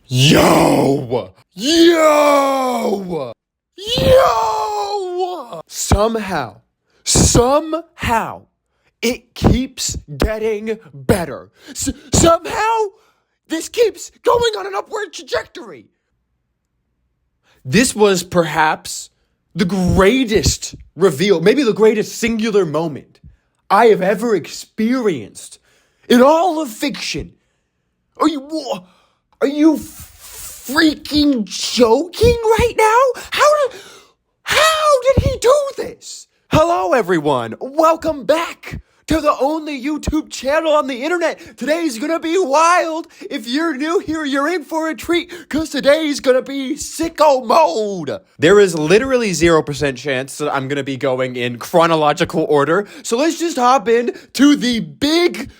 Yo! Yo! Yo! Somehow, it keeps getting better. Somehow, this keeps going on an upward trajectory. This was perhaps the greatest reveal, maybe the greatest singular moment I have ever experienced in all of fiction. Are you freaking joking right now? How did he do this? Hello, everyone. Welcome back to the only YouTube channel on the internet. Today's gonna be wild. If you're new here, you're in for a treat, because today's gonna be sicko mode. There is literally 0% chance that I'm gonna be going in chronological order, so let's just hop in to the big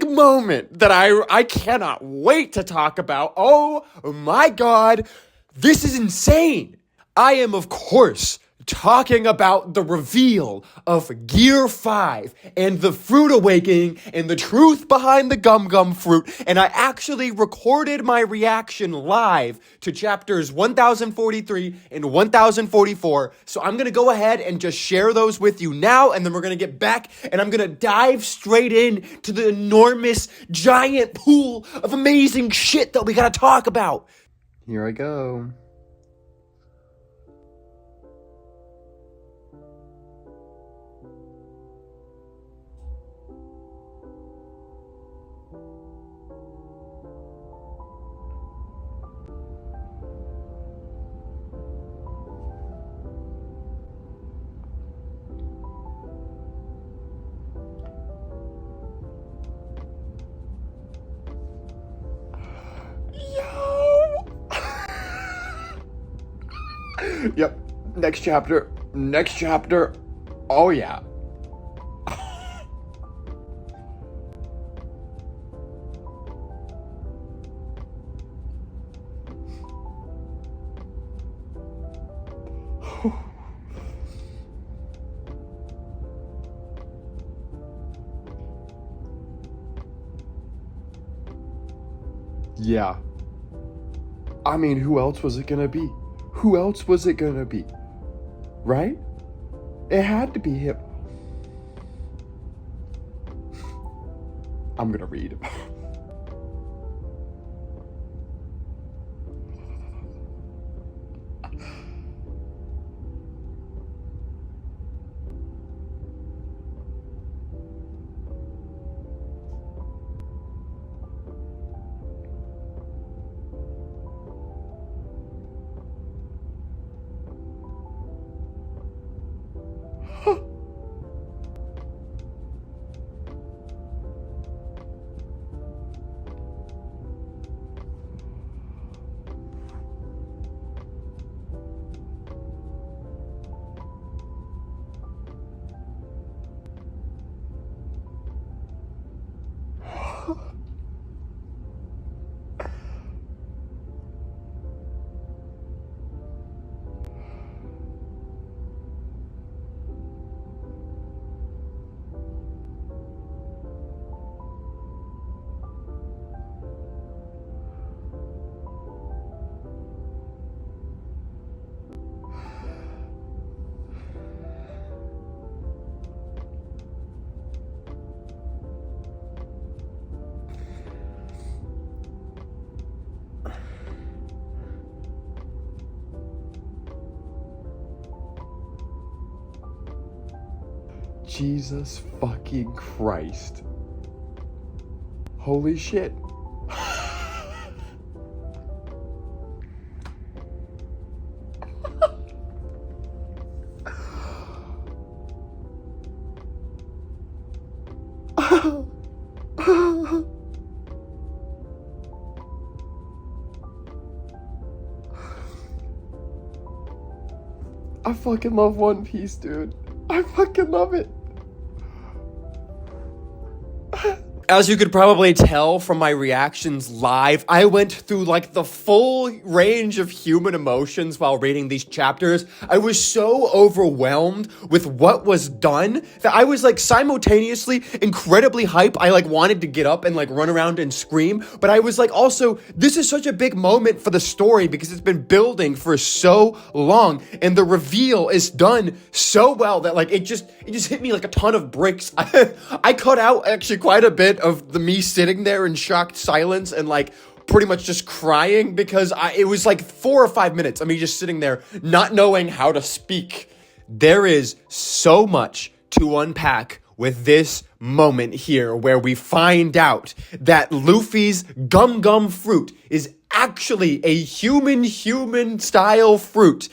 moment that I cannot wait to talk about. Oh my god, this is insane. I am, of course, talking about the reveal of Gear 5 and the fruit awakening and the truth behind the gum fruit, and I actually recorded my reaction live to chapters 1043 and 1044, so I'm gonna go ahead and just share those with you now, and then we're gonna get back and I'm gonna dive straight in to the enormous, giant pool of amazing shit that we gotta talk about. Here I go. Yep, next chapter. Oh yeah. Yeah. I mean, who else was it gonna be? Right? It had to be him. I'm gonna read. Jesus fucking Christ. Holy shit. I fucking love One Piece, dude. I fucking love it. As you could probably tell from my reactions live, I went through like the full range of human emotions while reading these chapters. I was so overwhelmed with what was done that I was like simultaneously incredibly hype. I like wanted to get up and like run around and scream, but I was like also, this is such a big moment for the story because it's been building for so long, and the reveal is done so well that like it just hit me like a ton of bricks. I cut out actually quite a bit of the me sitting there in shocked silence and like pretty much just crying because it was like 4 or 5 minutes of me just sitting there not knowing how to speak. There is so much to unpack with this moment here where we find out that Luffy's gum gum fruit is actually a human style fruit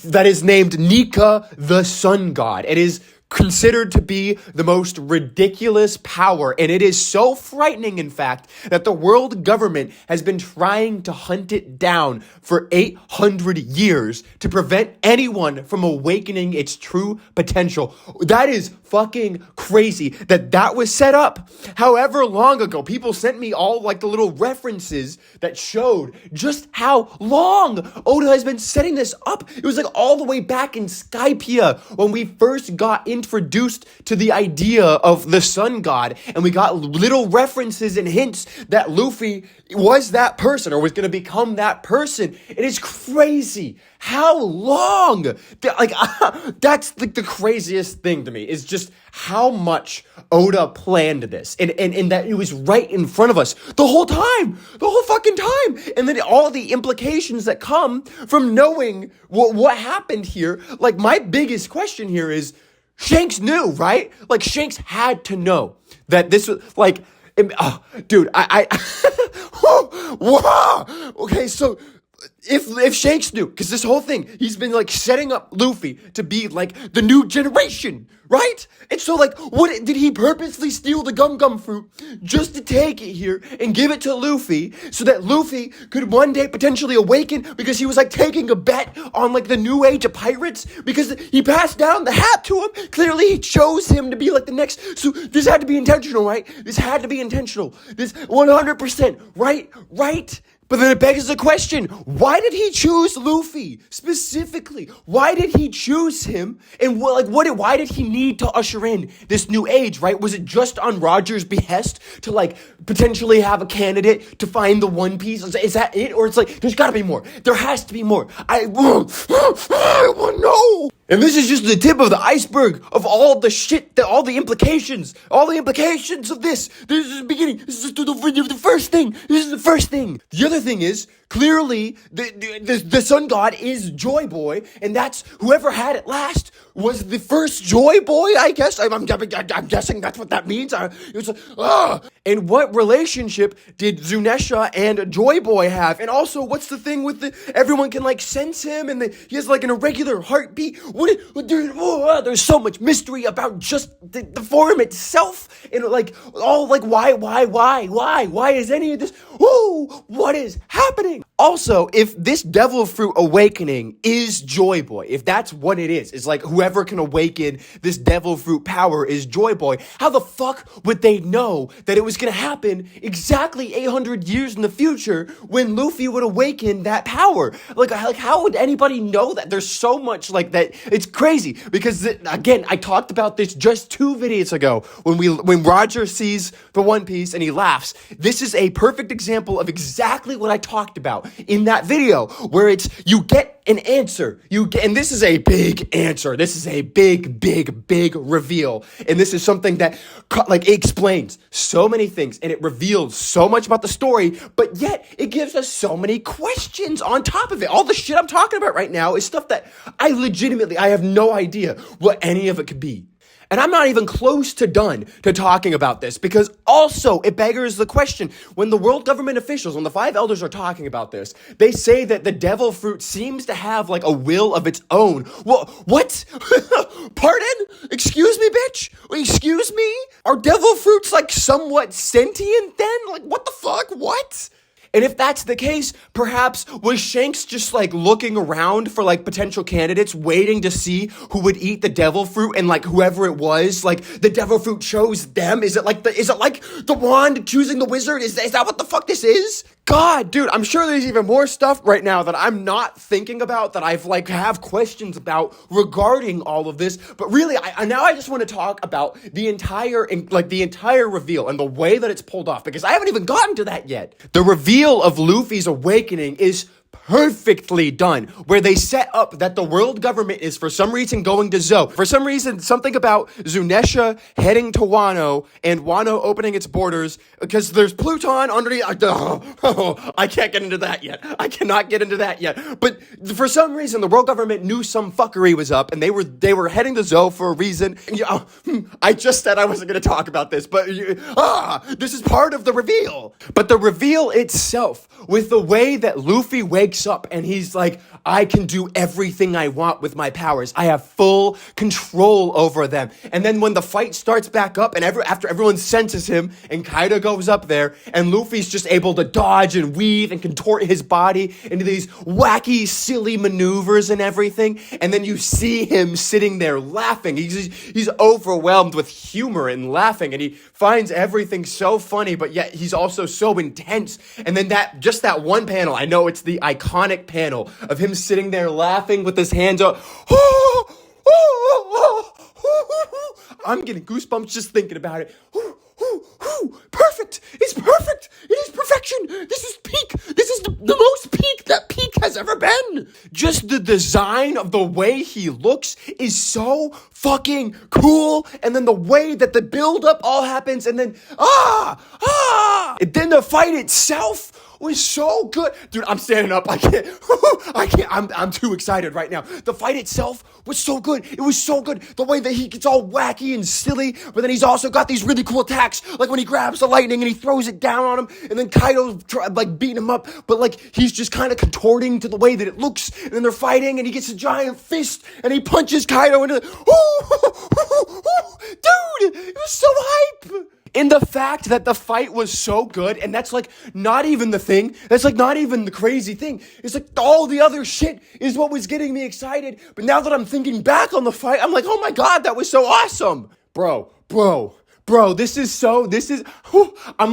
that is named Nika the Sun God. It is considered to be the most ridiculous power, and it is so frightening, in fact, that the world government has been trying to hunt it down for 800 years to prevent anyone from awakening its true potential. That is fucking crazy that was set up however long ago. People sent me all like the little references that showed just how long Oda has been setting this up. It was like all the way back in Skypiea when we first got introduced to the idea of the sun god, and we got little references and hints that Luffy was that person or was going to become that person. It is crazy how long, like, that's like the craziest thing to me is just how much Oda planned this and that it was right in front of us the whole fucking time. And then all the implications that come from knowing what happened here. Like, my biggest question here is, Shanks knew, right? Like, Shanks had to know that this was like, dude, okay, so if Shanks knew, because this whole thing, he's been like setting up Luffy to be like the new generation, right? And so like, what did he purposely steal the gum gum fruit just to take it here and give it to Luffy so that Luffy could one day potentially awaken because he was like taking a bet on like the new age of pirates because he passed down the hat to him. Clearly he chose him to be like the next. So this had to be intentional, right? This had to be intentional. This 100%, right? But then it begs the question, why did he choose Luffy specifically? Why did he choose him? And why did he need to usher in this new age, right? Was it just on Roger's behest to like potentially have a candidate to find the One Piece? Is that it? Or it's like, there's gotta be more. There has to be more. I want to know. And this is just the tip of the iceberg of all the shit, all the implications of this. This is the beginning. This is the first thing. This is the first thing. The other thing is, clearly, the Sun God is Joy Boy, and that's whoever had it last was the first Joy Boy, I guess. I'm guessing that's what that means. And what relationship did Zunesha and Joy Boy have? And also, what's the thing with everyone can like sense him, and he has like an irregular heartbeat? There's so much mystery about just the form itself, and like all like why is any of this? What is happening? Also, if this devil fruit awakening is Joy Boy, if that's what it is, it's like whoever can awaken this devil fruit power is Joy Boy, how the fuck would they know that it was gonna happen exactly 800 years in the future when Luffy would awaken that power? Like how would anybody know that? There's so much like that. It's crazy because again, I talked about this just 2 videos ago when Roger sees the One Piece and he laughs. This is a perfect example of exactly what I talked about in that video, where it's you get an answer, and this is a big answer. This is a big reveal, and this is something that like explains so many things, and it reveals so much about the story, but yet it gives us so many questions on top of it. All the shit I'm talking about right now is stuff that I have no idea what any of it could be. And I'm not even close to done to talking about this, because also it beggars the question, when the world government officials, when the 5 elders are talking about this, they say that the devil fruit seems to have like a will of its own. Well, what? Pardon? Excuse me, bitch? Excuse me? Are devil fruits like somewhat sentient then? Like, what the fuck? What? And if that's the case, perhaps was Shanks just like looking around for like potential candidates, waiting to see who would eat the devil fruit, and like whoever it was, like the devil fruit chose them? Is it like the wand choosing the wizard? Is that what the fuck this is? God, dude, I'm sure there's even more stuff right now that I'm not thinking about, that I've like have questions about regarding all of this. But really, I just want to talk about the entire reveal and the way that it's pulled off, because I haven't even gotten to that yet. The reveal of Luffy's awakening is perfectly done, where they set up that the world government is for some reason going to Zou. For some reason, something about Zunesha heading to Wano and Wano opening its borders, because there's Pluton underneath. I can't get into that yet. I cannot get into that yet. But for some reason, the world government knew some fuckery was up, and they were heading to Zou for a reason. I just said I wasn't going to talk about this, but this is part of the reveal. But the reveal itself, with the way that Luffy wakes up and he's like, I can do everything I want with my powers. I have full control over them. And then when the fight starts back up, and after everyone senses him, and Kaido goes up there, and Luffy's just able to dodge and weave and contort his body into these wacky, silly maneuvers and everything, and then you see him sitting there laughing. He's overwhelmed with humor and laughing, and he finds everything so funny, but yet he's also so intense. And then that one panel, I know it's the iconic panel of him sitting there laughing with his hands up. I'm getting goosebumps just thinking about it. Perfect. It's perfect. It is perfection. This is peak. This is the most peak that peak has ever been. Just the design of the way he looks is so fucking cool. And then the way that the build-up all happens, and then and then the fight itself was so good. Dude, I'm standing up. I can't. I'm too excited right now. The fight itself was so good. It was so good. The way that he gets all wacky and silly, but then he's also got these really cool attacks, like when he grabs the lightning and he throws it down on him, and then Kaido's beating him up, but like he's just kind of contorting to the way that it looks, and then they're fighting, and he gets a giant fist, and he punches Kaido into dude, it was so hype. And the fact that the fight was so good, and that's like not even the thing, that's like not even the crazy thing. It's like all the other shit is what was getting me excited. But now that I'm thinking back on the fight, I'm like, oh my God, that was so awesome. Bro, I'm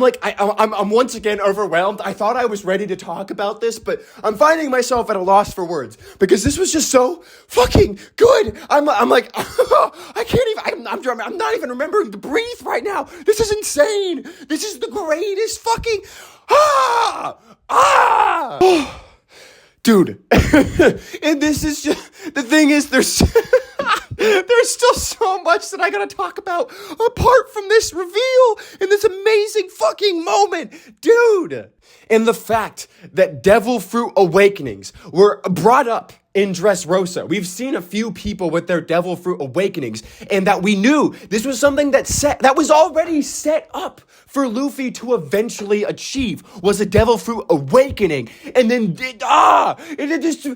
once again overwhelmed. I thought I was ready to talk about this, but I'm finding myself at a loss for words, because this was just so fucking good. I'm like, I can't even, I'm not even remembering to breathe right now. This is insane. This is the greatest fucking, dude. And this is just, the thing is, there's still so much that I gotta talk about apart from this reveal and this amazing fucking moment, dude. And the fact that Devil Fruit Awakenings were brought up in Dressrosa. We've seen a few people with their Devil Fruit Awakenings, and that we knew this was something that was already set up for Luffy to eventually achieve, was a Devil Fruit Awakening. And then it's so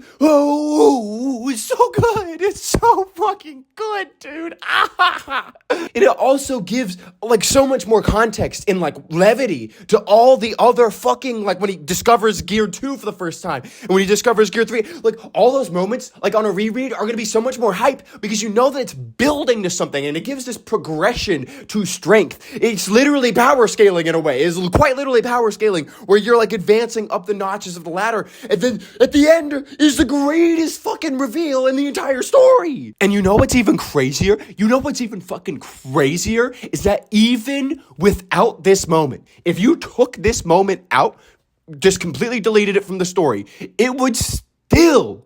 good. It's so fucking good, dude. And it also gives like so much more context and like levity to all the other fucking, like when he discovers Gear 2 for the first time, and when he discovers Gear 3, like all those moments, like on a reread, are going to be so much more hype, because you know that it's building to something, and it gives this progression to strength. It's literally power scaling in a way. It's quite literally power scaling, where you're like advancing up the notches of the ladder, and then at the end is the greatest fucking reveal in the entire story. And you know what's even crazier? You know what's even fucking crazier is that even without this moment, if you took this moment out, just completely deleted it from the story, it would still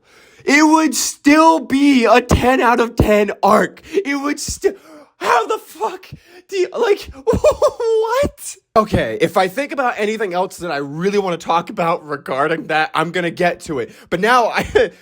be a 10 out of 10 arc. It would still, how the fuck do you, like, what? Okay, if I think about anything else that I really want to talk about regarding that, I'm gonna get to it. But now,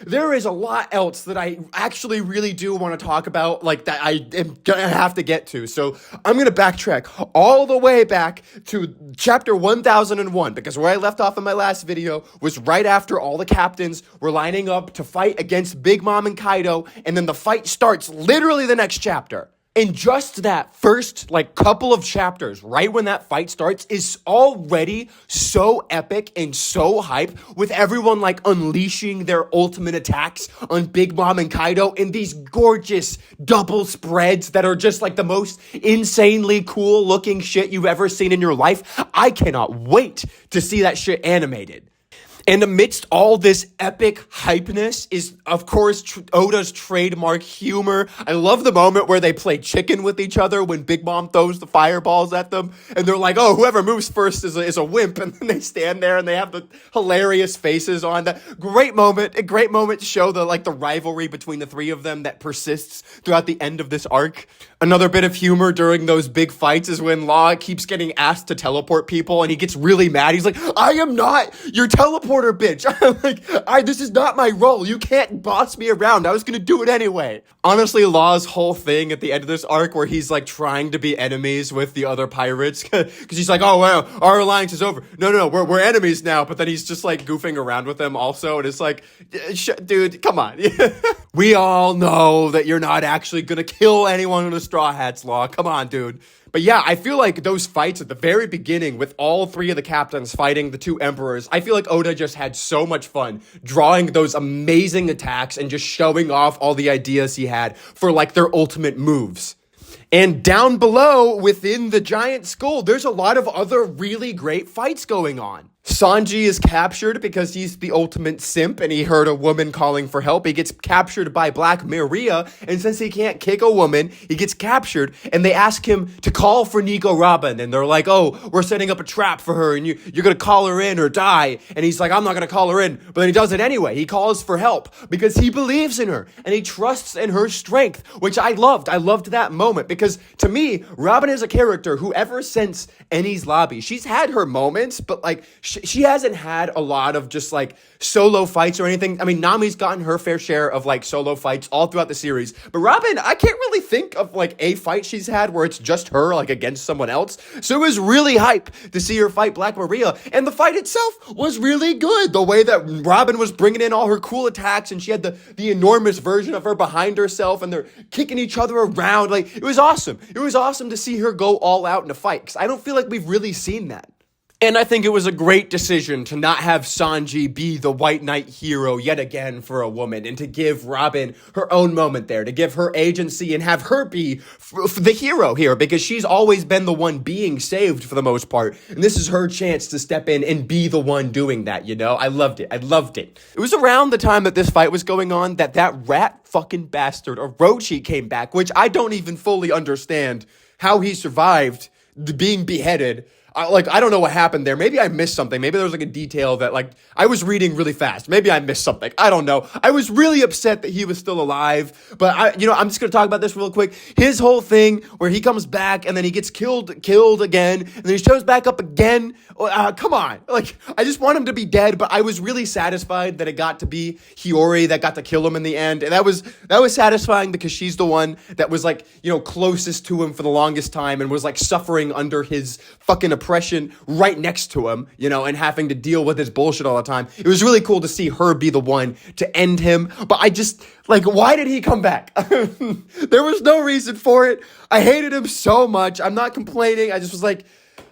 there is a lot else that I actually really do want to talk about, like, that I am gonna have to get to. So, I'm gonna backtrack all the way back to chapter 1001, because where I left off in my last video was right after all the captains were lining up to fight against Big Mom and Kaido, and then the fight starts literally the next chapter. And just that first, like, couple of chapters, right when that fight starts, is already so epic and so hype, with everyone, like, unleashing their ultimate attacks on Big Mom and Kaido in these gorgeous double spreads that are just, like, the most insanely cool-looking shit you've ever seen in your life. I cannot wait to see that shit animated. And amidst all this epic hypeness is, of course, Oda's trademark humor. I love the moment where they play chicken with each other when Big Mom throws the fireballs at them. And they're like, oh, whoever moves first is a wimp. And then they stand there and they have the hilarious faces on. That great moment, a great moment to show the rivalry between the three of them that persists throughout the end of this arc. Another bit of humor during those big fights is when Law keeps getting asked to teleport people and he gets really mad. He's like, I am not your teleporter, bitch. I'm like, this is not my role. You can't boss me around. I was going to do it anyway. Honestly, Law's whole thing at the end of this arc where he's like trying to be enemies with the other pirates because he's like, oh, well, our alliance is over. No, we're enemies now. But then he's just like goofing around with them also. And it's like, dude, come on. We all know that you're not actually going to kill anyone in the Straw Hats, Law. Come on, dude. But yeah, I feel like those fights at the very beginning with all three of the captains fighting the two emperors, I feel like Oda just had so much fun drawing those amazing attacks and just showing off all the ideas he had for like their ultimate moves. And down below, within the giant skull, there's a lot of other really great fights going on. Sanji is captured because he's the ultimate simp and he heard a woman calling for help. He gets captured by Black Maria, and since he can't kick a woman, he gets captured, and they ask him to call for Nico Robin, and they're like, oh, we're setting up a trap for her, and you're gonna call her in or die. And he's like, I'm not gonna call her in, but then he does it anyway. He calls for help because he believes in her, and he trusts in her strength, which I loved. I loved that moment because, to me, Robin is a character who ever since Enies Lobby, she's had her moments, but like, she hasn't had a lot of just like solo fights or anything. I mean, Nami's gotten her fair share of like solo fights all throughout the series, but Robin, I can't really think of like a fight she's had where it's just her like against someone else. So it was really hype to see her fight Black Maria, and the fight itself was really good. The way that Robin was bringing in all her cool attacks, and she had the enormous version of her behind herself, and they're kicking each other around. Like, it was awesome. It was awesome to see her go all out in a fight, because I don't feel like we've really seen that. And I think it was a great decision to not have Sanji be the White Knight hero yet again for a woman, and to give Robin her own moment there, to give her agency and have her be the hero here, because she's always been the one being saved for the most part. And this is her chance to step in and be the one doing that, you know? I loved it. It was around the time that this fight was going on that rat fucking bastard Orochi came back, which I don't even fully understand how he survived being beheaded. I don't know what happened there. Maybe I missed something. Maybe there was like a detail that like I was reading really fast. Maybe I missed something. I don't know. I was really upset that he was still alive. But I'm just going to talk about this real quick. His whole thing where he comes back and then he gets killed again. And then he shows back up again. Come on. Like, I just want him to be dead. But I was really satisfied that it got to be Hiyori that got to kill him in the end. And that was satisfying because she's the one that was like, closest to him for the longest time and was like suffering under his fucking oppression right next to him, and having to deal with his bullshit all the time. It was really cool to see her be the one to end him. But I just, why did he come back? There was no reason for it. I hated him so much. I'm not complaining. I just was like,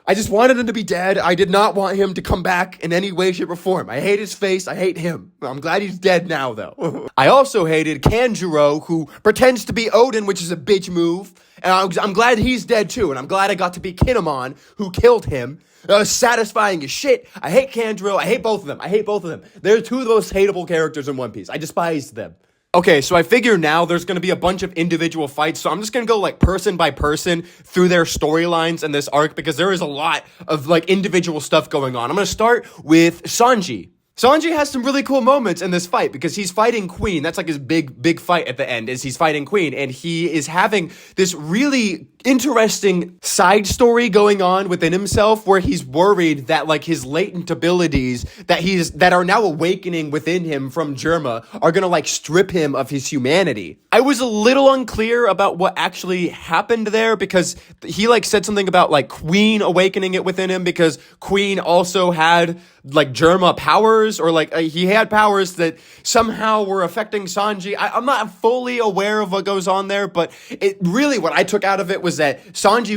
I just wanted him to be dead. I did not want him to come back in any way, shape, or form. I hate his face. I hate him. I'm glad he's dead now, though. I also hated Kanjuro, who pretends to be Odin, which is a bitch move. And I'm glad he's dead, too. And I'm glad I got to be Kinemon, who killed him. Satisfying as shit. I hate Kanjuro. I hate both of them. They're two of the most hateable characters in One Piece. I despise them. Okay, so I figure now there's going to be a bunch of individual fights, so I'm just going to go person by person through their storylines in this arc, because there is a lot of individual stuff going on. I'm going to start with Sanji. Sanji has some really cool moments in this fight because he's fighting Queen. That's his big fight at the end, is he's fighting Queen, and he is having this really interesting side story going on within himself where he's worried that like his latent abilities that are now awakening within him from Germa are gonna like strip him of his humanity. I was a little unclear about what actually happened there because he like said something about like Queen awakening it within him because Queen also had like Germa powers or like he had powers that somehow were affecting Sanji. I'm not fully aware of what goes on there, but it really what I took out of it was that Sanji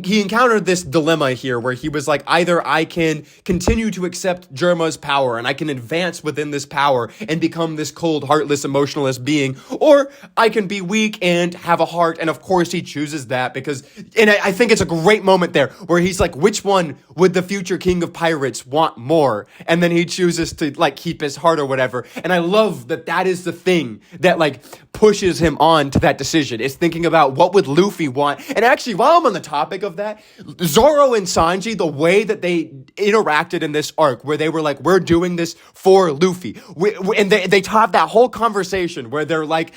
he encountered this dilemma here where he was like, either I can continue to accept Germa's power and I can advance within this power and become this cold, heartless, emotionless being, or I can be weak and have a heart. And of course he chooses that because, and I think it's a great moment there where he's like, which one would the future king of pirates want more? And then he chooses to like keep his heart or whatever. And I love that is the thing that like pushes him on to that decision. It's thinking about what would Luffy want. And actually, while I'm on the topic of that, Zoro and Sanji, the way that they interacted in this arc where they were like, we're doing this for Luffy. And they have that whole conversation where they're like,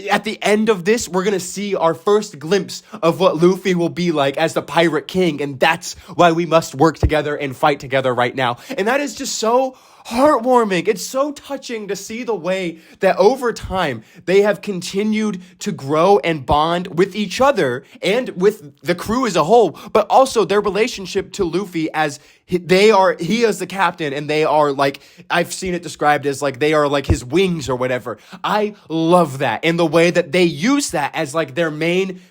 at the end of this, we're going to see our first glimpse of what Luffy will be like as the pirate king. And that's why we must work together and fight together right now. And that is just so heartwarming. It's so touching to see the way that over time they have continued to grow and bond with each other and with the crew as a whole, but also their relationship to Luffy as he is the captain and they are like, I've seen it described as like they are like his wings or whatever. I love that and the way that they use that as like their main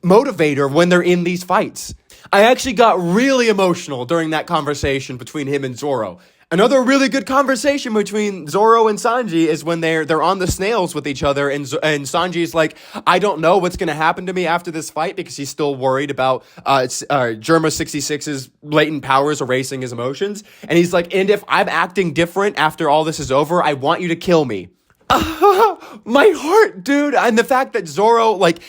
motivator when they're in these fights. I actually got really emotional during that conversation between him and Zoro. Another really good conversation between Zoro and Sanji is when they're on the snails with each other, and Sanji's like, I don't know what's going to happen to me after this fight because he's still worried about Germa 66's latent powers erasing his emotions. And he's like, and if I'm acting different after all this is over, I want you to kill me. My heart, dude. And the fact that Zoro, like,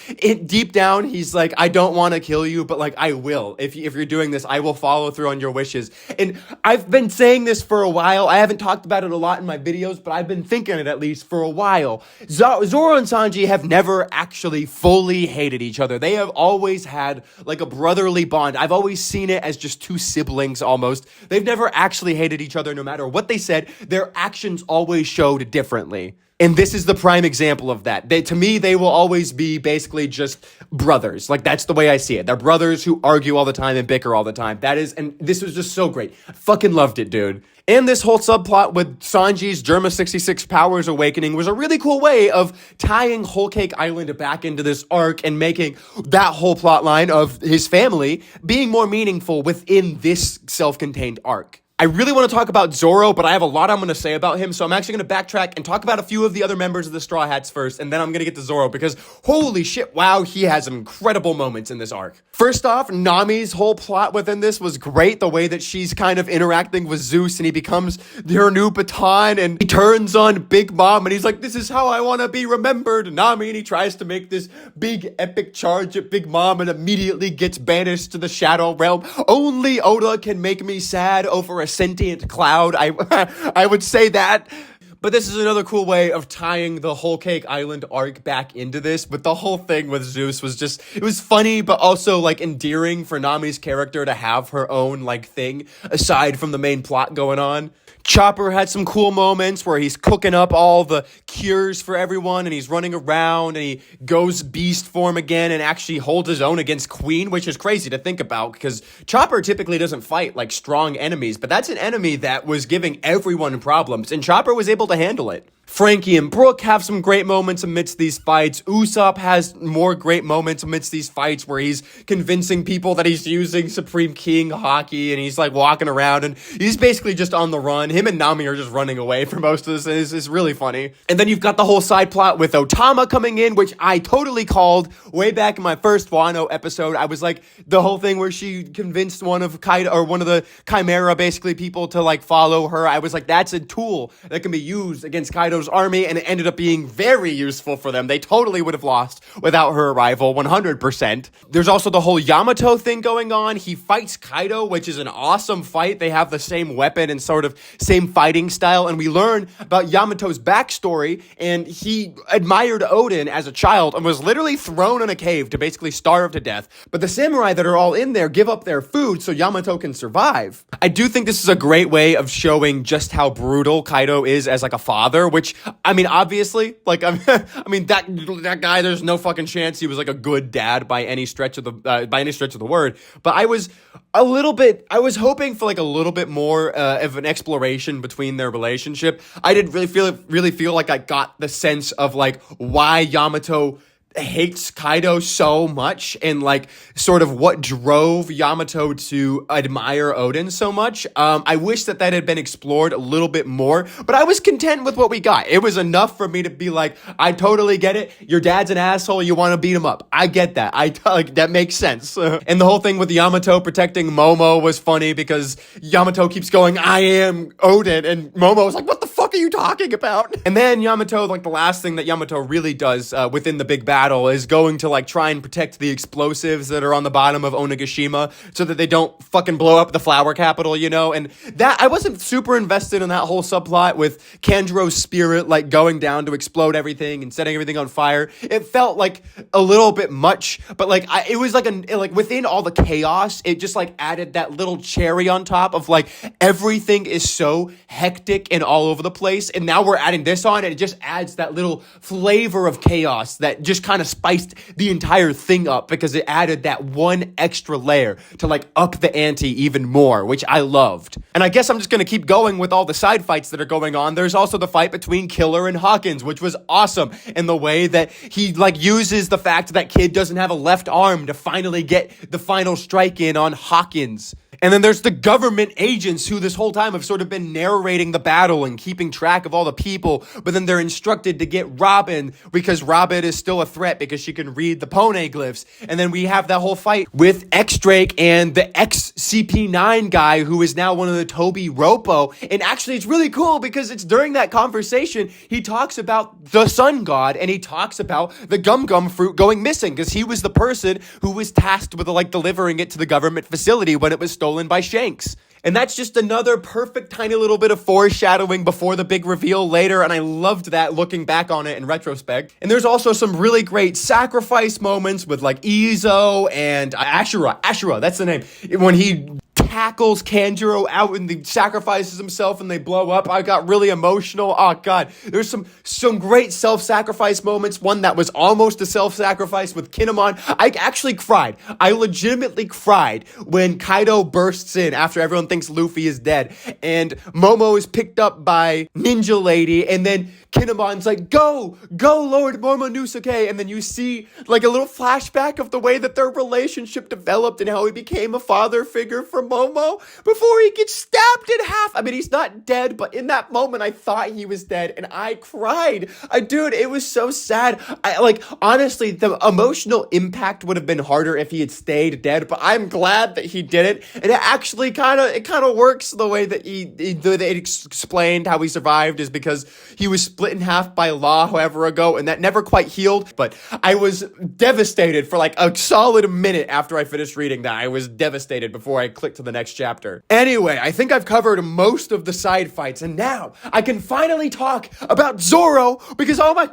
deep down, he's like, I don't want to kill you, but like, I will. If you're doing this, I will follow through on your wishes. And I've been saying this for a while. I haven't talked about it a lot in my videos, but I've been thinking it at least for a while. Zoro and Sanji have never actually fully hated each other. They have always had like a brotherly bond. I've always seen it as just two siblings almost. They've never actually hated each other no matter what they said. Their actions always showed differently. And this is the prime example of that. To me, they will always be basically just brothers. Like, that's the way I see it. They're brothers who argue all the time and bicker all the time. And this was just so great. I fucking loved it, dude. And this whole subplot with Sanji's Germa 66 powers awakening was a really cool way of tying Whole Cake Island back into this arc and making that whole plot line of his family being more meaningful within this self-contained arc. I really want to talk about Zoro, but I have a lot I'm going to say about him, so I'm actually going to backtrack and talk about a few of the other members of the Straw Hats first, and then I'm going to get to Zoro, because holy shit, wow, he has some incredible moments in this arc. First off, Nami's whole plot within this was great, the way that she's kind of interacting with Zeus, and he becomes her new baton, and he turns on Big Mom, and he's like, this is how I want to be remembered, Nami, and he tries to make this big epic charge at Big Mom, and immediately gets banished to the Shadow Realm. Only Oda can make me sad over a sentient cloud. I would say that. But this is another cool way of tying the Whole Cake Island arc back into this. But the whole thing with Zeus was just, it was funny, but also like endearing for Nami's character to have her own like thing aside from the main plot going on. Chopper had some cool moments where he's cooking up all the cures for everyone and he's running around and he goes beast form again and actually holds his own against Queen, which is crazy to think about because Chopper typically doesn't fight like strong enemies, but that's an enemy that was giving everyone problems and Chopper was able to handle it. Frankie and Brooke have some great moments amidst these fights. Usopp has more great moments amidst these fights where he's convincing people that he's using Supreme King Haki and he's like walking around and he's basically just on the run. Him and Nami are just running away for most of this. It's really funny. And then you've got the whole side plot with Otama coming in, which I totally called way back in my first Wano episode. I was like, the whole thing where she convinced one of Kaido or one of the Chimera basically people to like follow her. I was like, that's a tool that can be used against Kaido Yamato's army, and it ended up being very useful for them. They totally would have lost without her arrival, 100%. There's also the whole Yamato thing going on. He fights Kaido, which is an awesome fight. They have the same weapon and sort of same fighting style, and we learn about Yamato's backstory, and he admired Odin as a child and was literally thrown in a cave to basically starve to death. But the samurai that are all in there give up their food so Yamato can survive. I do think this is a great way of showing just how brutal Kaido is as like a father, which, I mean, obviously, like, I mean, that guy, there's no fucking chance he was like a good dad by any stretch of the word. But I was hoping for like a little bit more of an exploration between their relationship. I didn't really feel like I got the sense of like why Yamato hates Kaido so much and like sort of what drove Yamato to admire Odin so much. I wish that had been explored a little bit more, but I was content with what we got. It was enough for me to be like, I totally get it. Your dad's an asshole. You want to beat him up. I get that. That makes sense. And the whole thing with Yamato protecting Momo was funny because Yamato keeps going, I am Odin. And Momo was like, what the fuck are you talking about? And then Yamato, like the last thing that Yamato really does within the big battle is going to like try and protect the explosives that are on the bottom of Onigashima so that they don't fucking blow up the flower capital, you know? And that, I wasn't super invested in that whole subplot with Kanjuro's spirit like going down to explode everything and setting everything on fire. It felt like a little bit much, but like it was like within all the chaos, it just like added that little cherry on top of like everything is so hectic and all over the place, and now we're adding this on, and it just adds that little flavor of chaos that just kind of spiced the entire thing up because it added that one extra layer to like up the ante even more, which I loved. And I guess I'm just gonna keep going with all the side fights that are going on. There's also the fight between Killer and Hawkins, which was awesome in the way that he like uses the fact that Kid doesn't have a left arm to finally get the final strike in on Hawkins. And then there's the government agents who this whole time have sort of been narrating the battle and keeping track of all the people, but then they're instructed to get Robin because Robin is still a threat because she can read the poneglyphs. And then we have that whole fight with X-Drake and the ex-CP9 guy who is now one of the Toby Roppo. And actually it's really cool because it's during that conversation he talks about the sun god and he talks about the gum fruit going missing because he was the person who was tasked with like delivering it to the government facility when it was stolen by Shanks. And that's just another perfect tiny little bit of foreshadowing before the big reveal later, and I loved that looking back on it in retrospect. And there's also some really great sacrifice moments with like Izo and Ashura, that's the name. When he tackles Kanjuro out and he sacrifices himself and they blow up. I got really emotional. Oh god, there's some great self-sacrifice moments. One that was almost a self-sacrifice with Kinemon. I actually cried. I legitimately cried when Kaido bursts in after everyone thinks Luffy is dead and Momo is picked up by Ninja Lady and then Kinemon's like, go Lord Momonosuke, and then you see like a little flashback of the way that their relationship developed and how he became a father figure for Momo before he gets stabbed in half. I mean, he's not dead, but in that moment I thought he was dead and I cried. Dude, it was so sad. Honestly, the emotional impact would have been harder if he had stayed dead, but I'm glad that he didn't, and it actually kind of works the way that they explained how he survived is because he was split in half by Law however ago, and that never quite healed. But I was devastated for like a solid minute after I finished reading that. I was devastated before I clicked to the next chapter. Anyway, I think I've covered most of the side fights, and now I can finally talk about ZORO because oh my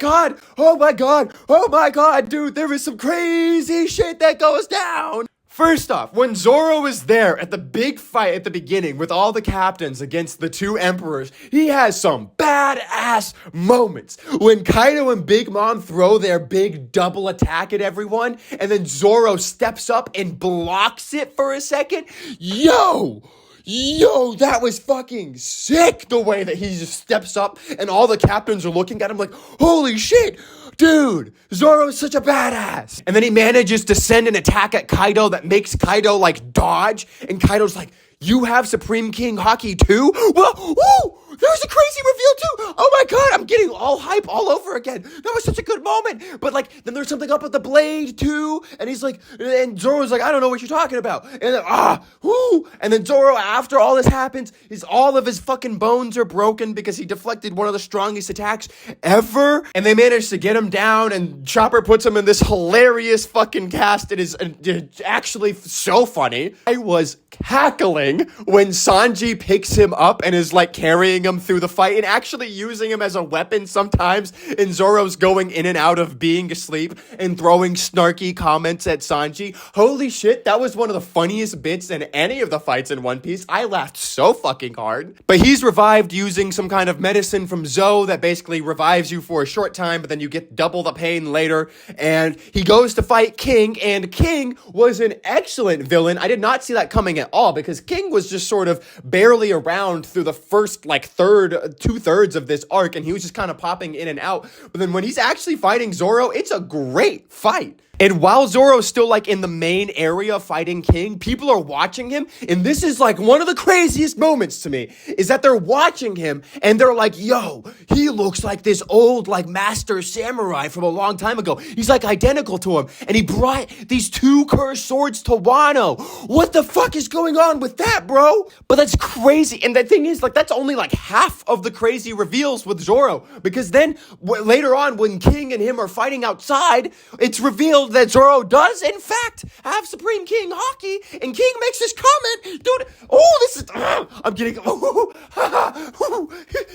god, dude, there is some crazy shit that goes down. First off, when ZORO is there at the big fight at the beginning with all the captains against the two emperors, he has some badass moments. When Kaido and Big Mom throw their big double attack at everyone, and then ZORO steps up and blocks it for a second. Yo, that was fucking sick, the way that he just steps up and all the captains are looking at him like, holy shit, dude, Zoro's such a badass. And then he manages to send an attack at Kaido that makes Kaido like dodge, and Kaido's like, you have Supreme King Haki too? Well, woo! was a crazy reveal too. Oh my god, I'm getting all hype all over again. That was such a good moment. But like, then there's something up with the blade too, and he's like, and Zoro's like, I don't know what you're talking about. And then and then Zoro, after all this happens, all of his fucking bones are broken because he deflected one of the strongest attacks ever, and they managed to get him down, and Chopper puts him in this hilarious fucking cast. It is actually so funny. I was cackling when Sanji picks him up and is like carrying him through the fight and actually using him as a weapon sometimes, and Zoro's going in and out of being asleep and throwing snarky comments at Sanji. Holy shit, that was one of the funniest bits in any of the fights in One Piece. I laughed so fucking hard. But he's revived using some kind of medicine from Zoe that basically revives you for a short time, but then you get double the pain later, and he goes to fight King, and King was an excellent villain. I did not see that coming at all, because King was just sort of barely around through the first like two-thirds of this arc, and he was just kind of popping in and out. But then when he's actually fighting Zoro, it's a great fight. And while Zoro's still like in the main area fighting King, people are watching him. And this is like one of the craziest moments to me, is that they're watching him and they're like, yo, he looks like this old like master samurai from a long time ago. He's like identical to him. And he brought these two cursed swords to Wano. What the fuck is going on with that, bro? But that's crazy. And the thing is, like, that's only like half of the crazy reveals with Zoro. Because then later on, when King and him are fighting outside, it's revealed that Zoro does, in fact, have Supreme King Haki, and King makes this comment, dude, I'm getting,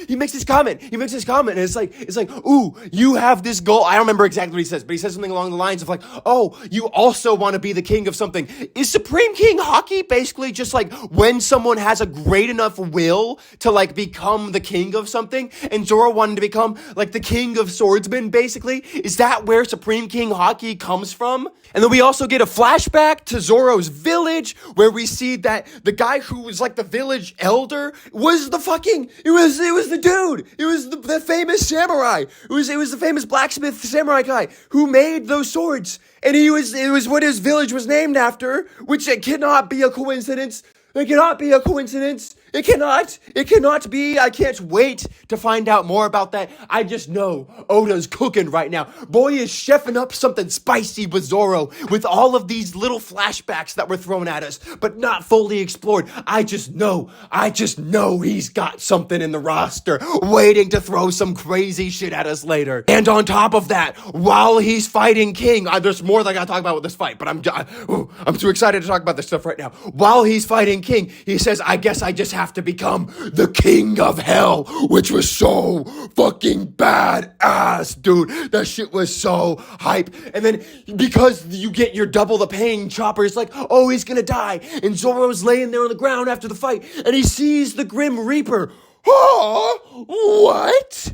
he makes this comment, and it's like, ooh, you have this goal. I don't remember exactly what he says, but he says something along the lines of like, oh, you also want to be the king of something. Is Supreme King Haki basically just like when someone has a great enough will to like become the king of something, and Zoro wanted to become like the king of swordsmen, basically? Is that where Supreme King Haki comes from? And then we also get a flashback to Zoro's village, where we see that the guy who was like the village elder was the fucking, it was the dude. It was the famous samurai. It was the famous blacksmith samurai guy who made those swords. And it was what his village was named after, which it cannot be a coincidence. It cannot be a coincidence. It cannot be. I can't wait to find out more about that. I just know Oda's cooking right now. Boy is chefing up something spicy with Zoro, with all of these little flashbacks that were thrown at us, but not fully explored. I just know he's got something in the roster waiting to throw some crazy shit at us later. And on top of that, while he's fighting King, there's more that I gotta talk about with this fight, but I'm too excited to talk about this stuff right now. While he's fighting King, he says, I guess I just have to become the king of hell, which was so fucking badass, dude. That shit was so hype. And then because you get your double the pain, Chopper's like, oh, he's gonna die. And Zoro's laying there on the ground after the fight, and he sees the Grim Reaper. Oh, what?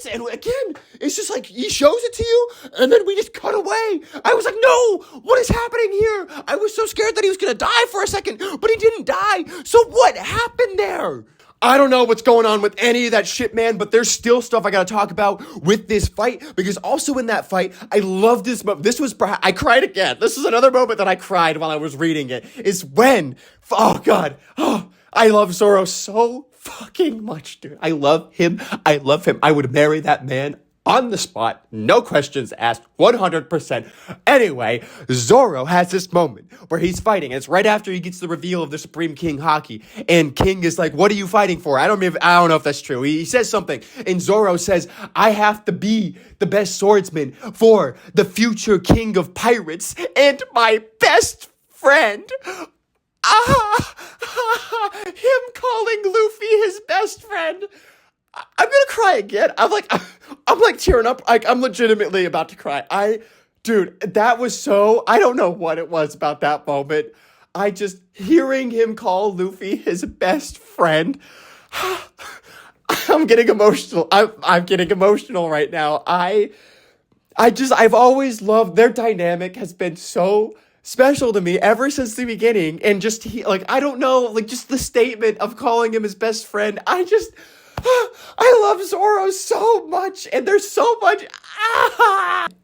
And again, it's just like, he shows it to you, and then we just cut away. I was like, no, what is happening here? I was so scared that he was gonna die for a second, but he didn't die. So what happened there? I don't know what's going on with any of that shit, man, but there's still stuff I gotta talk about with this fight, because also in that fight, I love this moment. This was I cried again. This is another moment that I cried while I was reading it, is when, oh God, I love Zoro so fucking much, dude. I love him. I would marry that man on the spot. No questions asked. 100%. Anyway, Zoro has this moment where he's fighting. And it's right after he gets the reveal of the Supreme King Haki. And King is like, what are you fighting for? I don't know if that's true. He says something. And Zoro says, I have to be the best swordsman for the future king of pirates and my best friend. Him calling Luffy his best friend. I'm gonna cry again. I'm like tearing up. I'm legitimately about to cry. Dude, that was so, I don't know what it was about that moment. I just, hearing him call Luffy his best friend, I'm getting emotional. I'm getting emotional right now. I've always loved, their dynamic has been so special to me ever since the beginning, and just I don't know, like, just the statement of calling him his best friend. I love Zoro so much, and there's so much.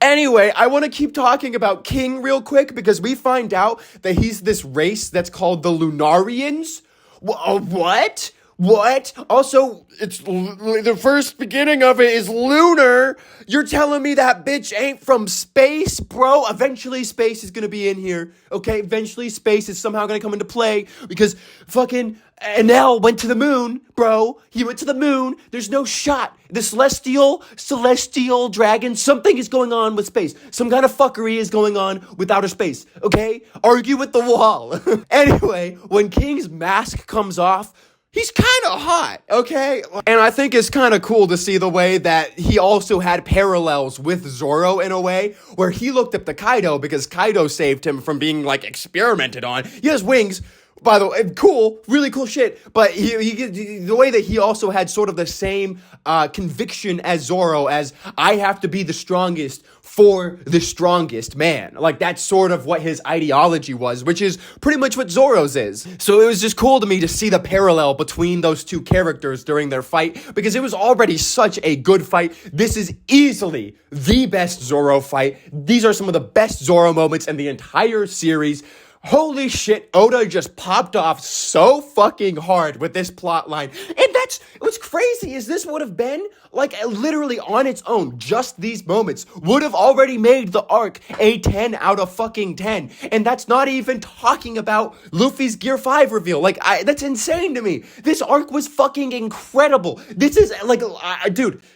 Anyway, I want to keep talking about King real quick, because we find out that he's this race that's called the Lunarians. What? What? Also, the first beginning of it is lunar. You're telling me that bitch ain't from space, bro? Eventually, space is gonna be in here, okay? Eventually, space is somehow gonna come into play because fucking Enel went to the moon, bro. He went to the moon. There's no shot. The celestial dragon, something is going on with space. Some kind of fuckery is going on with outer space, okay? Argue with the wall. Anyway, when King's mask comes off, he's kind of hot, okay? And I think it's kind of cool to see the way that he also had parallels with Zoro in a way, where he looked up to Kaido because Kaido saved him from being, like, experimented on. He has wings, by the way, cool, really cool shit, but the way that he also had sort of the same conviction as Zoro, as I have to be the strongest for the strongest man. Like, that's sort of what his ideology was, which is pretty much what Zoro's is. So it was just cool to me to see the parallel between those two characters during their fight, because it was already such a good fight. This is easily the best Zoro fight. These are some of the best Zoro moments in the entire series. Holy shit, Oda just popped off so fucking hard with this plot line. And what's crazy is this would have been, like, literally on its own, just these moments would have already made the arc a 10 out of fucking 10. And that's not even talking about Luffy's Gear 5 reveal. Like, that's insane to me. This arc was fucking incredible. This is, like,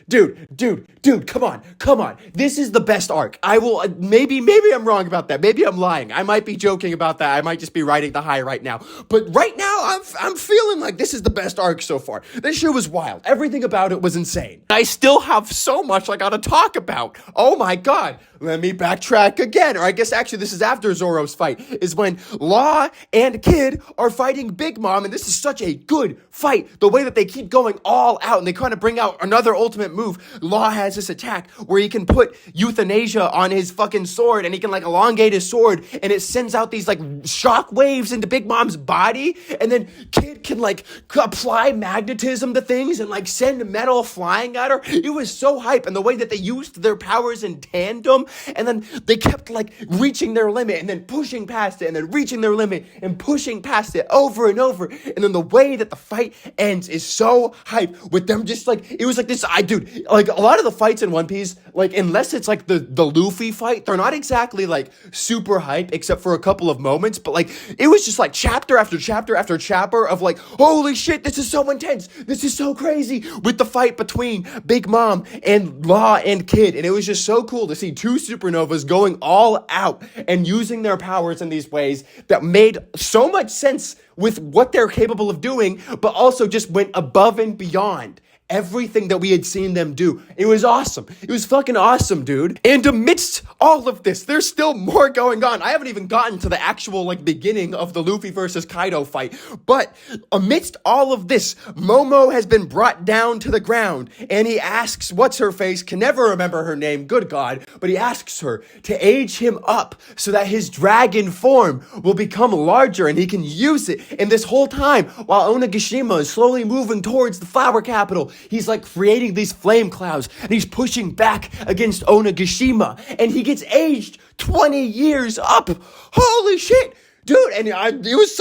dude, come on. This is the best arc. I will, maybe I'm wrong about that. Maybe I'm lying. I might be joking about that. I might just be riding the high right now. But right now, I'm feeling like this is the best arc so far. This shit was wild. Everything about it was insane. I still have so much I gotta talk about. Oh my god. Let me backtrack again. Or I guess actually this is after Zoro's fight, is when Law and Kid are fighting Big Mom, and this is such a good fight. The way that they keep going all out, and they kind of bring out another ultimate move. Law has this attack where he can put euthanasia on his fucking sword, and he can, like, elongate his sword, and it sends out these, like, shock waves into Big Mom's body, and then Kid can, like, apply magnetism to things and, like, send metal flying at her. It was so hype, and the way that they used their powers in tandem, and then they kept, like, reaching their limit and then pushing past it and then reaching their limit and pushing past it over and over. And then the way that the fight ends is so hype with them just, like, it was like this, dude, like, a lot of the fights in One Piece, like, unless it's like the Luffy fight, they're not exactly, like, super hype except for a couple of moments, but, like, it was just, like, chapter after chapter after chapter of, like, holy shit, this is so intense, this is so crazy, with the fight between Big Mom and Law and Kid. And it was just so cool to see two Supernovas going all out and using their powers in these ways that made so much sense with what they're capable of doing, but also just went above and beyond everything that we had seen them do. It was awesome. It was fucking awesome, dude. And amidst all of this, there's still more going on. I haven't even gotten to the actual, like, beginning of the Luffy versus Kaido fight. But amidst all of this, Momo has been brought down to the ground, and he asks what's-her-face, can never remember her name, good God, but he asks her to age him up so that his dragon form will become larger and he can use it. And this whole time, while Onigashima is slowly moving towards the flower capital, he's, like, creating these flame clouds, and he's pushing back against Onigashima, and he gets aged 20 years up. Holy shit! Dude, and it was,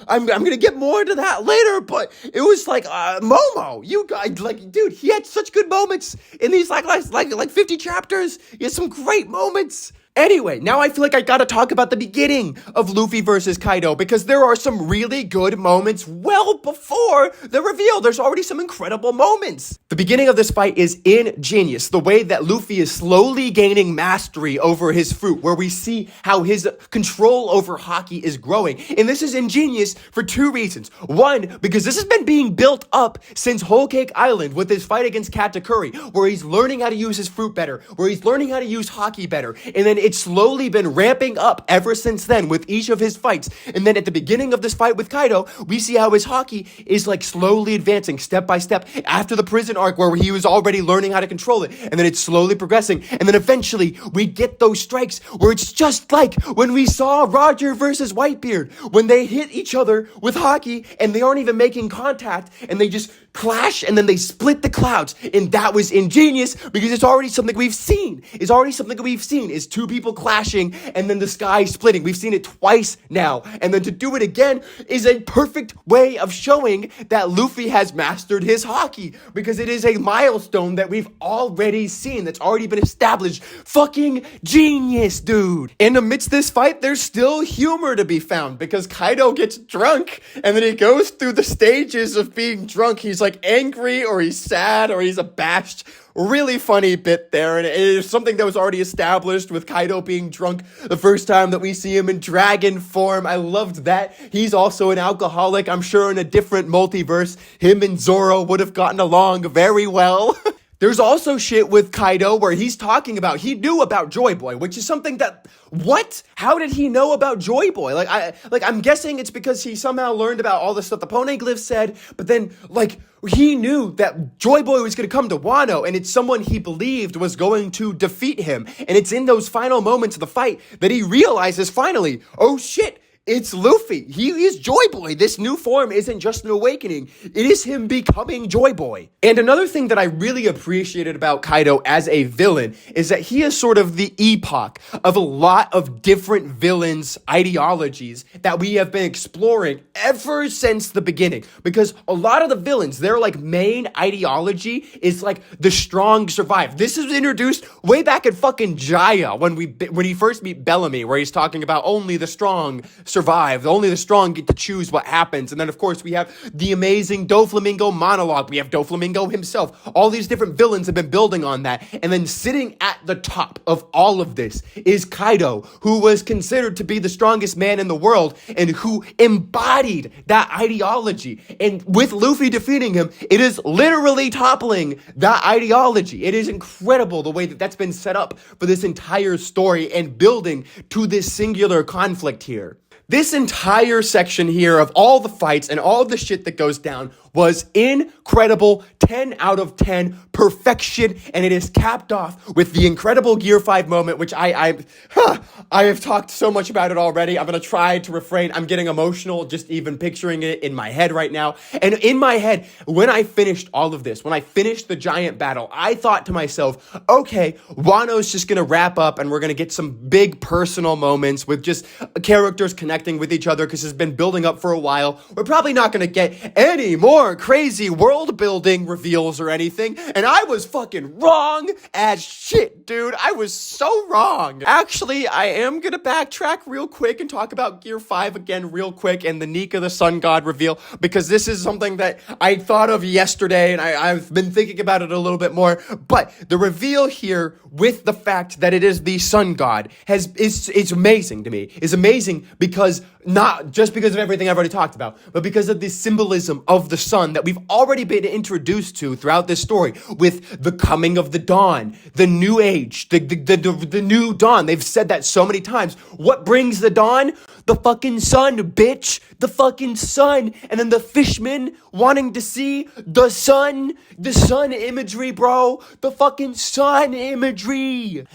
I'm gonna get more into that later, but it was like, Momo, you guys, like, dude, he had such good moments in these, like 50 chapters. He had some great moments. Anyway, now I feel like I gotta talk about the beginning of Luffy versus Kaido, because there are some really good moments well before the reveal. There's already some incredible moments. The beginning of this fight is ingenious. The way that Luffy is slowly gaining mastery over his fruit, where we see how his control over Haki is growing. And this is ingenious for two reasons. One, because this has been being built up since Whole Cake Island with his fight against Katakuri, where he's learning how to use his fruit better, where he's learning how to use Haki better, and then it's slowly been ramping up ever since then with each of his fights. And then at the beginning of this fight with Kaido, we see how his Haki is, like, slowly advancing step by step after the prison arc where he was already learning how to control it. And then it's slowly progressing. And then eventually we get those strikes where it's just like when we saw Roger versus Whitebeard, when they hit each other with Haki and they aren't even making contact and they just clash and then they split the clouds. And that was ingenious because it's already something we've seen. Is two people clashing and then the sky splitting. We've seen it twice now. And then to do it again is a perfect way of showing that Luffy has mastered his haki, because it is a milestone that we've already seen, that's already been established. Fucking genius, dude. And amidst this fight, there's still humor to be found, because Kaido gets drunk and then he goes through the stages of being drunk. He's like angry, or he's sad, or he's abashed. Really funny bit there, and it is something that was already established with Kaido being drunk the first time that we see him in dragon form. I loved that. He's also an alcoholic. I'm sure in a different multiverse, him and ZORO would have gotten along very well. There's also shit with Kaido where he knew about Joy Boy, which is something that, what? How did he know about Joy Boy? I'm guessing it's because he somehow learned about all the stuff the Poneglyph said, but then, he knew that Joy Boy was going to come to Wano, and it's someone he believed was going to defeat him. And it's in those final moments of the fight that he realizes finally, oh shit, it's Luffy. He is Joy Boy. This new form isn't just an awakening. It is him becoming Joy Boy. And another thing that I really appreciated about Kaido as a villain is that he is sort of the epoch of a lot of different villains' ideologies that we have been exploring ever since the beginning. Because a lot of the villains, their main ideology is the strong survive. This is introduced way back in fucking Jaya when you first meet Bellamy, where he's talking about only the strong survive. Only the strong get to choose what happens. And then, of course, we have the amazing Doflamingo monologue. We have Doflamingo himself. All these different villains have been building on that. And then sitting at the top of all of this is Kaido, who was considered to be the strongest man in the world and who embodied that ideology. And with Luffy defeating him, it is literally toppling that ideology. It is incredible the way that that's been set up for this entire story and building to this singular conflict here. This entire section here of all the fights and all the shit that goes down was incredible, 10 out of 10, perfection, and it is capped off with the incredible Gear 5 moment, which I have talked so much about it already. I'm going to try to refrain. I'm getting emotional just even picturing it in my head right now. And in my head, when I finished all of this, when I finished the giant battle, I thought to myself, okay, Wano's just going to wrap up and we're going to get some big personal moments with just characters connecting with each other because it's been building up for a while. We're probably not going to get any more crazy world building reveals or anything, and I was fucking wrong as shit, dude. I was so wrong. Actually, I am gonna backtrack real quick and talk about Gear 5 again real quick and the Nika the Sun God reveal, because this is something that I thought of yesterday and I've been thinking about it a little bit more. But the reveal here with the fact that it is the Sun God it's amazing to me. It's amazing because not just because of everything I've already talked about, but because of the symbolism of the sun that we've already been introduced to throughout this story with the coming of the dawn, the new age, the new dawn. They've said that so many times. What brings the dawn? The fucking sun, bitch. The fucking sun. And then the fishmen wanting to see the sun imagery, bro. The fucking sun imagery.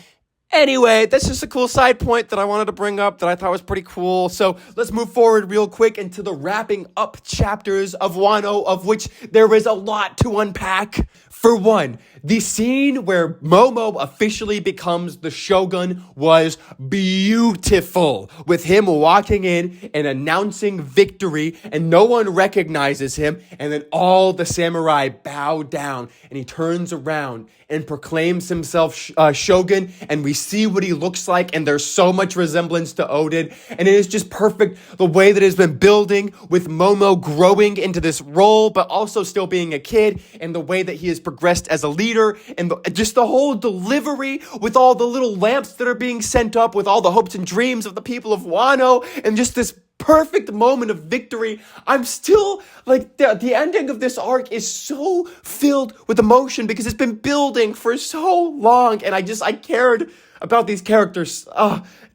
Anyway, that's just a cool side point that I wanted to bring up that I thought was pretty cool. So let's move forward real quick into the wrapping up chapters of Wano, of which there is a lot to unpack. For one, the scene where Momo officially becomes the Shogun was beautiful, with him walking in and announcing victory, and no one recognizes him, and then all the samurai bow down, and he turns around and proclaims himself Shogun, and we see what he looks like, and there's so much resemblance to Odin, and it is just perfect the way that it has been building, with Momo growing into this role, but also still being a kid, and the way that he has progressed as a leader, and just the whole delivery with all the little lamps that are being sent up, with all the hopes and dreams of the people of Wano, and just this perfect moment of victory. I'm still the ending of this arc is so filled with emotion because it's been building for so long, and I cared about these characters.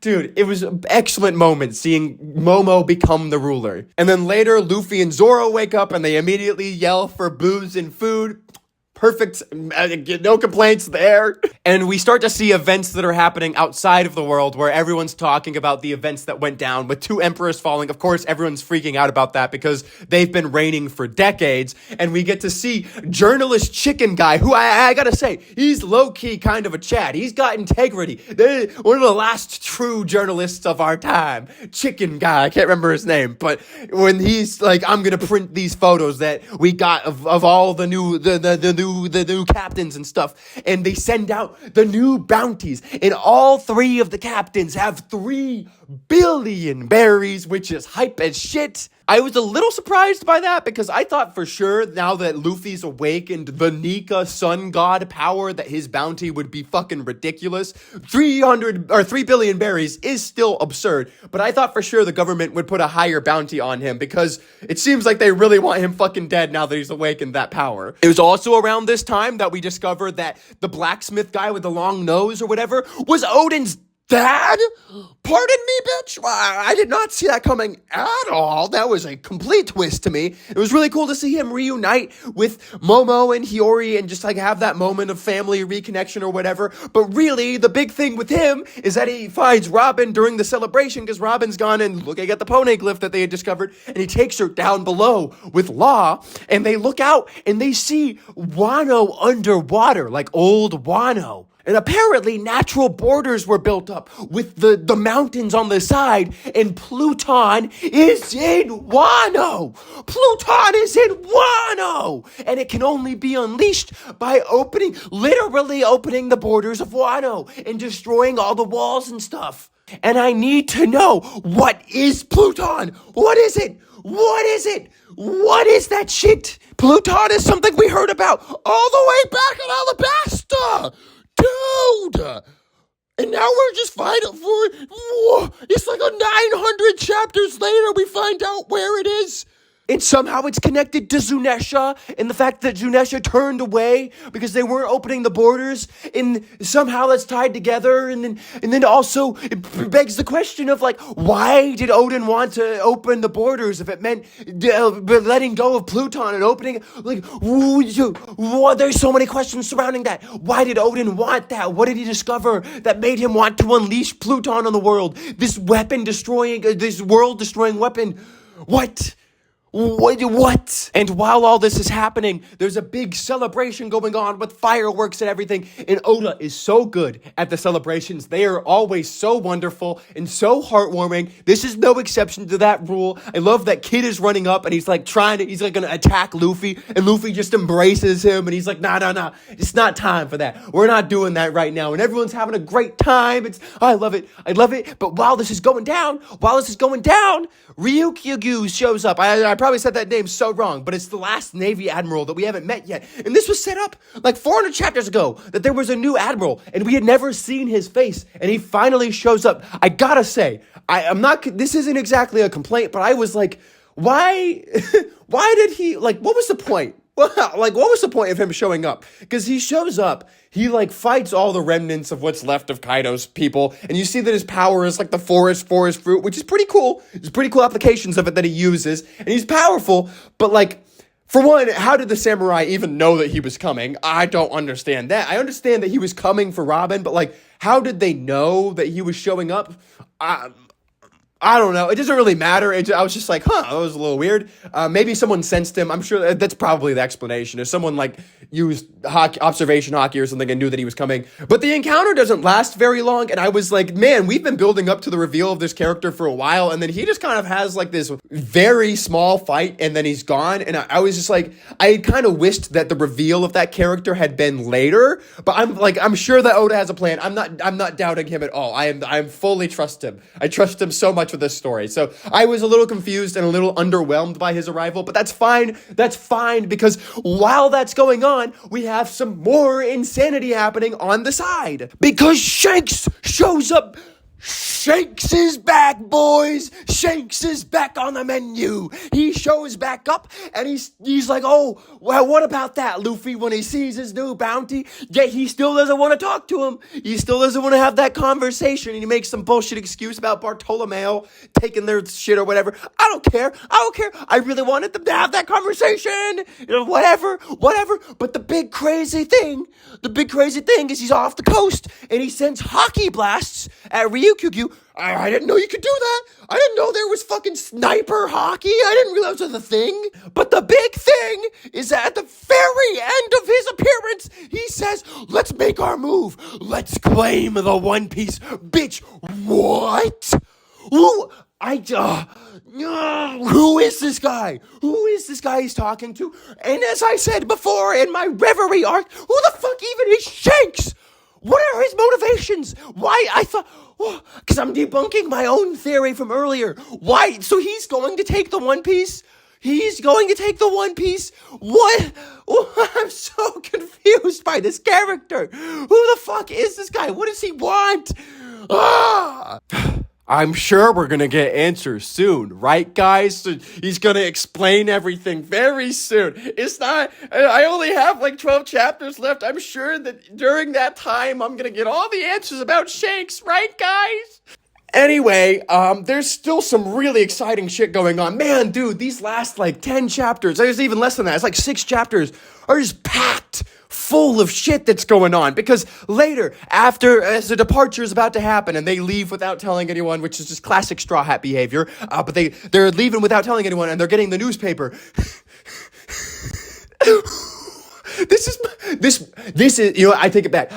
Dude, it was an excellent moment seeing Momo become the ruler. And then later, Luffy and ZORO wake up and they immediately yell for booze and food. perfect, no complaints there. And we start to see events that are happening outside of the world where everyone's talking about the events that went down with 2 emperors falling. Of course, everyone's freaking out about that because they've been reigning for decades. And we get to see journalist Chicken Guy, who I gotta say, he's low-key kind of a Chad. He's got integrity. One of the last true journalists of our time. Chicken Guy, I can't remember his name, but when he's like, I'm gonna print these photos that we got of all the new captains and stuff, and they send out the new bounties, and all 3 of the captains have 3 billion berries, which is hype as shit. I was a little surprised by that because I thought for sure now that Luffy's awakened the Nika sun god power that his bounty would be fucking ridiculous. 3 billion berries is still absurd, but I thought for sure the government would put a higher bounty on him because it seems like they really want him fucking dead now that he's awakened that power. It was also around this time that we discovered that the blacksmith guy with the long nose or whatever was Odin's dad? Pardon me, bitch? I did not see that coming at all. That was a complete twist to me. It was really cool to see him reunite with Momo and Hiyori and just like have that moment of family reconnection or whatever. But really, the big thing with him is that he finds Robin during the celebration because Robin's gone and looking at the poneglyph that they had discovered, and he takes her down below with Law, and they look out and they see Wano underwater, like old Wano. And apparently natural borders were built up with the mountains on the side, and Pluton is in Wano! Pluton is in Wano! And it can only be unleashed by literally opening the borders of Wano and destroying all the walls and stuff. And I need to know, what is Pluton? What is it? What is it? What is that shit? Pluton is something we heard about all the way back in Alabasta! Dude! And now we're just fighting for it. Whoa, it's like a 900 chapters later we find out where it is. And somehow it's connected to Zunesha and the fact that Zunesha turned away because they weren't opening the borders, and somehow that's tied together. And then also it begs the question of like, why did Odin want to open the borders if it meant letting go of Pluton and opening, like, there's so many questions surrounding that. Why did Odin want that? What did he discover that made him want to unleash Pluton on the world? This world destroying weapon. What? And while all this is happening, there's a big celebration going on with fireworks and everything. And Oda is so good at the celebrations. They are always so wonderful and so heartwarming. This is no exception to that rule. I love that Kid is running up and he's like gonna attack Luffy, and Luffy just embraces him and he's like, nah, it's not time for that. We're not doing that right now. And everyone's having a great time. I love it. But while this is going down, Ryukyu shows up. I probably said that name so wrong, but it's the last Navy admiral that we haven't met yet. And this was set up like 400 chapters ago, that there was a new admiral, and we had never seen his face, and he finally shows up. I gotta say, this isn't exactly a complaint, but I was like, why did he, like, what was the point? Like, what was the point of him showing up? Because he shows up, he, like, fights all the remnants of what's left of Kaido's people, and you see that his power is, like, the forest fruit, which is pretty cool. There's pretty cool applications of it that he uses, and he's powerful, but, like, for one, how did the samurai even know that he was coming? I don't understand that. I understand that he was coming for Robin, but, like, how did they know that he was showing up? I don't know. It doesn't really matter. I was just like, that was a little weird. Maybe someone sensed him. I'm sure that's probably the explanation. If someone like used observation hockey or something and knew that he was coming. But the encounter doesn't last very long. And I was like, man, we've been building up to the reveal of this character for a while. And then he just kind of has like this very small fight and then he's gone. And I was just like, I kind of wished that the reveal of that character had been later. But I'm sure that Oda has a plan. I'm not doubting him at all. I fully trust him. I trust him so much with this story. So I was a little confused and a little underwhelmed by his arrival, but that's fine. That's fine, because while that's going on, we have some more insanity happening on the side. Because Shanks shows up Shanks is back, boys. Shanks is back on the menu. He shows back up, and he's like, oh, well, what about that, Luffy? When he sees his new bounty, yet he still doesn't want to talk to him. He still doesn't want to have that conversation, and he makes some bullshit excuse about Bartolomeo taking their shit or whatever. I don't care. I really wanted them to have that conversation. Whatever. But the big crazy thing is he's off the coast, and he sends hockey blasts at Ryukyu. I didn't know you could do that. I didn't know there was fucking sniper hockey. I didn't realize it was a thing. But the big thing is that at the very end of his appearance, he says, let's make our move. Let's claim the One Piece. Bitch, what? Who is this guy? Who is this guy he's talking to? And as I said before in my Reverie arc, who the fuck even is Shanks? What are his motivations? Why? I thought, because I'm debunking my own theory from earlier. Why? So he's going to take the One Piece? He's going to take the One Piece? What? I'm so confused by this character. Who the fuck is this guy? What does he want? I'm sure we're gonna get answers soon, right, guys? So he's gonna explain everything very soon. It's not, I only have like 12 chapters left. I'm sure that during that time, I'm gonna get all the answers about Shanks, right, guys? Anyway, there's still some really exciting shit going on. Man, dude, these last like 10 chapters, there's even less than that. It's like 6 chapters are just packed full of shit that's going on, because later, as the departure is about to happen and they leave without telling anyone, which is just classic Straw Hat behavior, but they're leaving without telling anyone, and they're getting the newspaper. This is, you know, I take it back.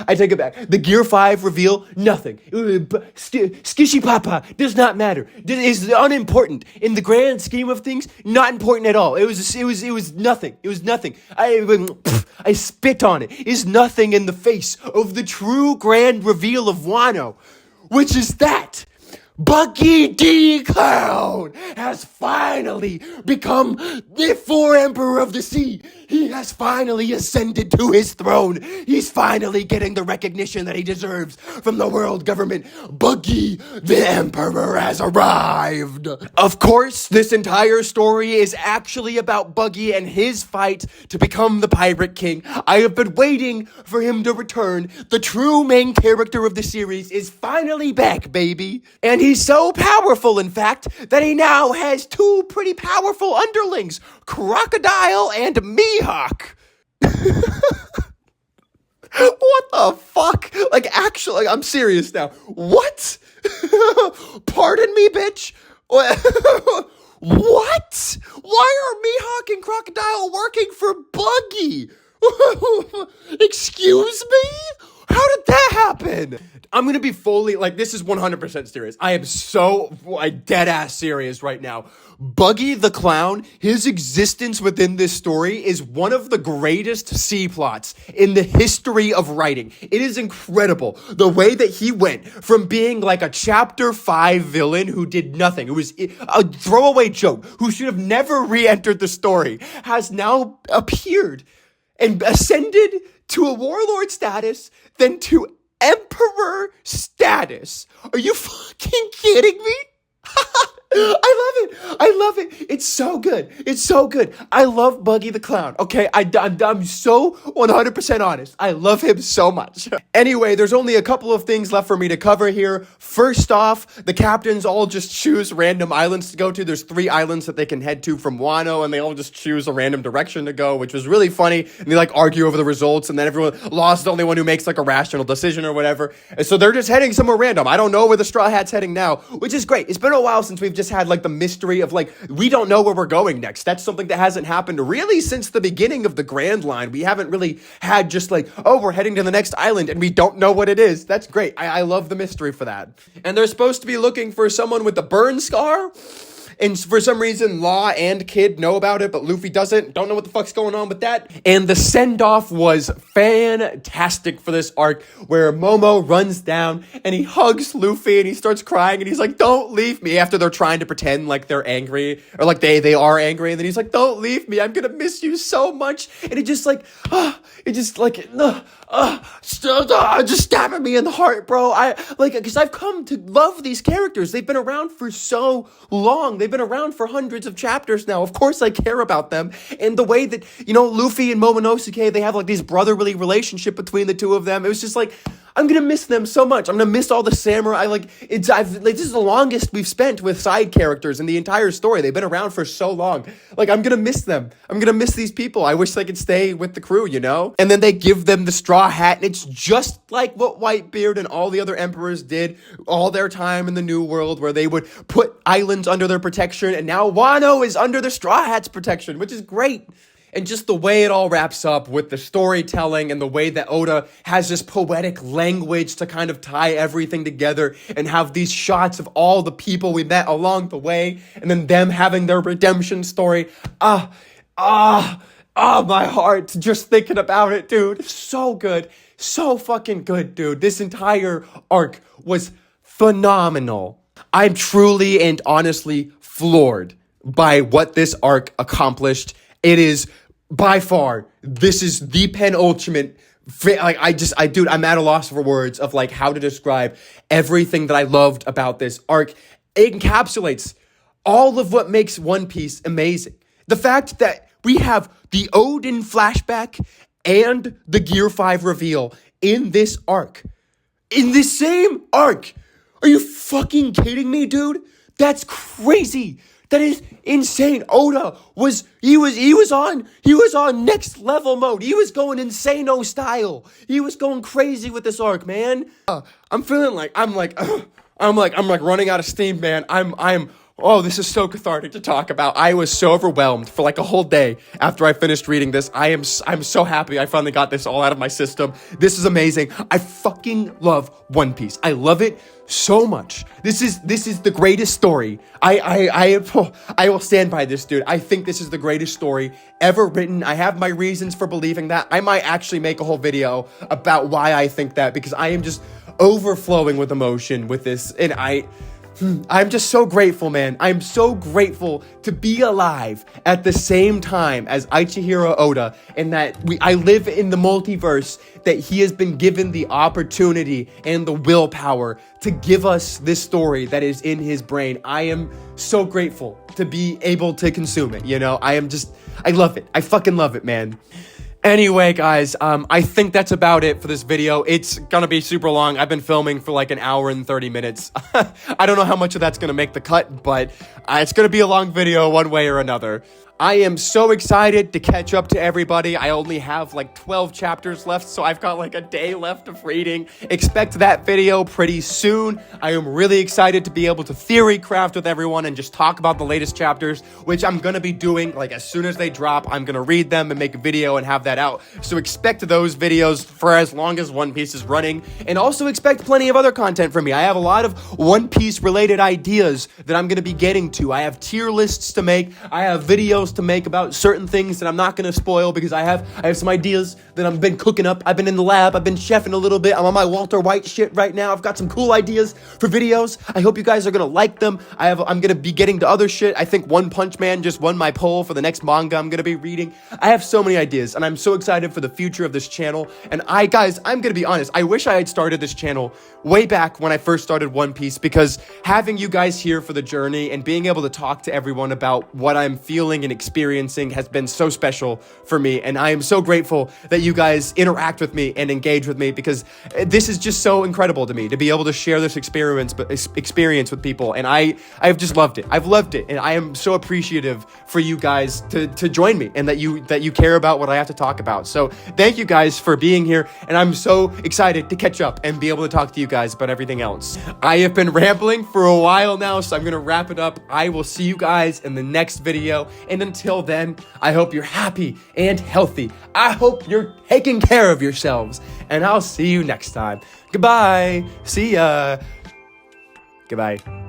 The Gear 5 reveal, nothing. Skishy Papa does not matter. It is unimportant. In the grand scheme of things, not important at all. It was nothing. I spit on it. It's nothing in the face of the true grand reveal of Wano, which is that Buggy D. Clown has finally become the 4th Emperor of the Sea. He has finally ascended to his throne. He's finally getting the recognition that he deserves from the world government. Buggy the Emperor has arrived. Of course, this entire story is actually about Buggy and his fight to become the Pirate King. I have been waiting for him to return. The true main character of the series is finally back, baby. And he's so powerful, in fact, that he now has 2 pretty powerful underlings, Crocodile and Mihawk. What the fuck? Like, actually, I'm serious now. What? Pardon me, bitch? What? Why are Mihawk and Crocodile working for Buggy? Excuse me? How did that happen? I'm gonna be fully, like, this is 100% serious. I am so, dead-ass serious right now. Buggy the Clown, his existence within this story is one of the greatest C-plots in the history of writing. It is incredible the way that he went from being like a chapter 5 villain who did nothing, who was a throwaway joke, who should have never re-entered the story, has now appeared and ascended to a warlord status, then to Emperor status. Are you fucking kidding me? I love it. It's so good. I love Buggy the Clown. Okay, I'm so 100% honest. I love him so much. Anyway, there's only a couple of things left for me to cover here. First off, the captains all just choose random islands to go to. There's 3 islands that they can head to from Wano, and they all just choose a random direction to go, which was really funny. And they like argue over the results, and then everyone lost the only one who makes like a rational decision or whatever. And so they're just heading somewhere random. I don't know where the Straw Hat's heading now, which is great. It's been a while since we've just had like the mystery of like, we don't know where we're going next. That's something that hasn't happened really since the beginning of the Grand Line. We haven't really had just like, oh, we're heading to the next island and we don't know what it is. That's great. I love the mystery for that. And they're supposed to be looking for someone with a burn scar. And for some reason, Law and Kid know about it, but Luffy doesn't. Don't know what the fuck's going on with that. And the send-off was fantastic for this arc, where Momo runs down and he hugs Luffy and he starts crying and he's like, don't leave me, after they're trying to pretend like they're angry, or like they are angry. And then he's like, don't leave me, I'm gonna miss you so much. And it just like, it just like, just stabbing me in the heart, bro. Because I've come to love these characters. They've been around for so long. They've been around for hundreds of chapters now. Of course I care about them. And the way that, Luffy and Momonosuke, they have like these brotherly relationship between the two of them. It was just like, I'm gonna miss them so much. I'm gonna miss all the samurai. This is the longest we've spent with side characters in the entire story. They've been around for so long. I'm gonna miss them. I'm gonna miss these people. I wish I could stay with the crew, And then they give them the straw hat, and it's just like what Whitebeard and all the other emperors did all their time in the New World, where they would put islands under their protection, and now Wano is under the Straw Hat's protection, which is great. And just the way it all wraps up with the storytelling and the way that Oda has this poetic language to kind of tie everything together and have these shots of all the people we met along the way and then them having their redemption story. My heart just thinking about it, dude. So good. So fucking good, dude. This entire arc was phenomenal. I'm truly and honestly floored by what this arc accomplished. It is by far, this is the penultimate. Dude, I'm at a loss for words of how to describe everything that I loved about this arc. It encapsulates all of what makes One Piece amazing. The fact that we have the Odin flashback and the Gear 5 reveal in this arc. In the same arc. Are you fucking kidding me, dude? That's crazy. That is insane. Oda was on next level mode. He was going insano style. He was going crazy with this arc, man. I'm feeling like I'm running out of steam, man. This is so cathartic to talk about. I was so overwhelmed for a whole day after I finished reading this. I'm so happy I finally got this all out of my system. This is amazing. I fucking love One Piece. I love it so much. This is the greatest story. I will stand by this, dude. I think this is the greatest story ever written. I have my reasons for believing that. I might actually make a whole video about why I think that, because I am just overflowing with emotion with this, and I'm just so grateful, man. I'm so grateful to be alive at the same time as Eiichiro Oda, and that I live in the multiverse, that he has been given the opportunity and the willpower to give us this story that is in his brain. I am so grateful to be able to consume it, I love it. I fucking love it, man. Anyway, guys, I think that's about it for this video. It's gonna be super long. I've been filming for an hour and 30 minutes. I don't know how much of that's gonna make the cut, but it's gonna be a long video one way or another. I am so excited to catch up to everybody. I only have 12 chapters left, so I've got a day left of reading. Expect that video pretty soon. I am really excited to be able to theory craft with everyone and just talk about the latest chapters, which I'm gonna be doing as soon as they drop. I'm gonna read them and make a video and have that out. So expect those videos for as long as One Piece is running, and also expect plenty of other content from me. I have a lot of One Piece related ideas that I'm gonna be getting to. I have tier lists to make. I have videos to make about certain things that I'm not going to spoil, because I have some ideas that I've been cooking up. I've been in the lab. I've been chefing a little bit. I'm on my Walter White shit right now. I've got some cool ideas for videos. I hope you guys are going to like them. I'm going to be getting to other shit. I think One Punch Man just won my poll for the next manga I'm going to be reading. I have so many ideas, and I'm so excited for the future of this channel. And I'm going to be honest, I wish I had started this channel way back when I first started One Piece, because having you guys here for the journey and being able to talk to everyone about what I'm feeling and experiencing has been so special for me. And I am so grateful that you guys interact with me and engage with me, because this is just so incredible to me to be able to share this experience with people. And I've just loved it. I've loved it. And I am so appreciative for you guys to join me, and that you care about what I have to talk about. So thank you guys for being here. And I'm so excited to catch up and be able to talk to you guys about everything else. I have been rambling for a while now, so I'm going to wrap it up. I will see you guys in the next video. And until then, I hope you're happy and healthy. I hope you're taking care of yourselves. And I'll see you next time. Goodbye. See ya. Goodbye.